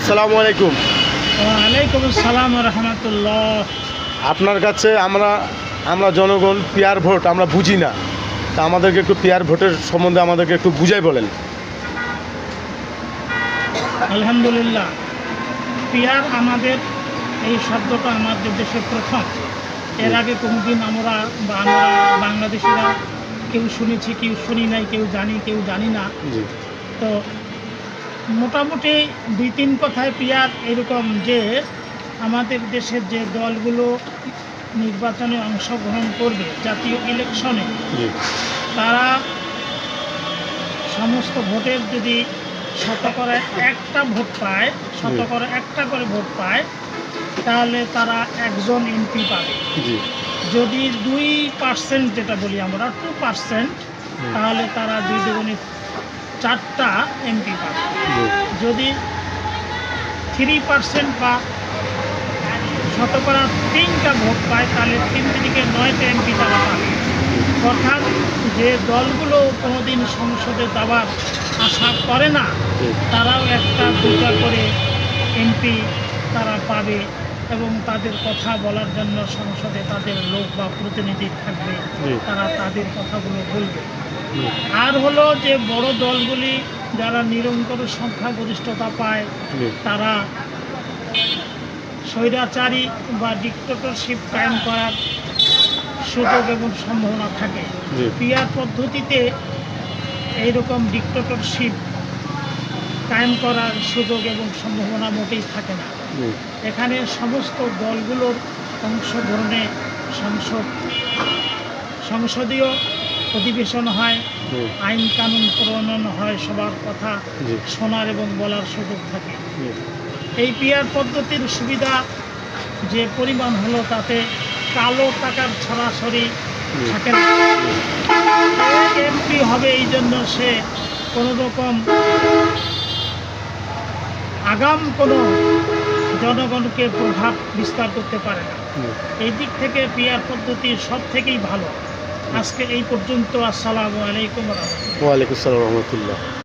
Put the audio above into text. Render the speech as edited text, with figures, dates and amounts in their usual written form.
আসসালামু আলাইকুম। ওয়ালাইকুম আসসালাম রহমতুল্লাহ। আপনার কাছে আমরা জনগণ পিয়ার ভোট আমরা বুঝি না, তা আমাদেরকে একটু পিয়ার ভোটের সম্বন্ধে আমাদেরকে একটু বুঝাই বলেন। আলহামদুলিল্লাহ, পিয়ার আমাদের এই শব্দটা আমাদের দেশে প্রথম। এর আগে কোনোদিন আমরা বাংলাদেশিরা কেউ শুনেছি, কেউ শুনি নাই, কেউ জানি না। জি তো মোটামুটি 2-3 কথায় পিয়ার এরকম যে আমাদের দেশের যে দলগুলো নির্বাচনে অংশগ্রহণ করবে জাতীয় ইলেকশনে, জি তারা সমস্ত ভোটের যদি শতকরা একটা ভোট পায়, শতকরা একটা করে ভোট পায়, তাহলে তারা একজন এমপি পাবে। জি যদি 2% যেটা বলি আমরা 2%, তাহলে তারা 2 দুগুণে 4টা এমপি পাবে। যদি 3% বা শতকরা 3টা ভোট পায়, তাহলে 3 থেকে 9টা এমপি তারা পাবে। অর্থাৎ যে দলগুলো কোনোদিন সংসদে যাওয়ার আশা করে না, তারাও 1-2টা করে এমপি তারা পাবে এবং তাদের কথা বলার জন্য সংসদে তাদের লোক বা প্রতিনিধি থাকবে, তারা তাদের কথাগুলো বলবে। আর হলো যে বড় দলগুলি যারা নিরঙ্কুশ সংখ্যাগরিষ্ঠতা পায়, তারা স্বৈরাচারী বা ডিক্টেটরশিপ কায়েম করার সুযোগ এবং সম্ভাবনা থাকে। পিয়ার পদ্ধতিতে এইরকম ডিক্টেটরশিপ কায়েম করার সুযোগ এবং সম্ভাবনা মোটেই থাকে না। এখানে সমস্ত দলগুলোর অংশগ্রহণে সংসদীয় অধিবেশন হয়, আইন কানুন প্রণয়ন হয়, সবার কথা শোনার এবং বলার সুযোগ থাকে। এই পিয়ার পদ্ধতির সুবিধা যে পরিমাণ হলো, তাতে কালো টাকার ছড়াছড়ি থাকে না। এমপি হবে এই জন্য সে কোনো রকম আগাম কোনো জনগণকে প্রভাব বিস্তার করতে পারে না। এই দিক থেকে পিয়ার পদ্ধতি সব থেকেই ভালো। আজকে এই পর্যন্ত। আসসালামু আলাইকুম। ওয়ালাইকুম আসসালাম রহমতুল্লাহ।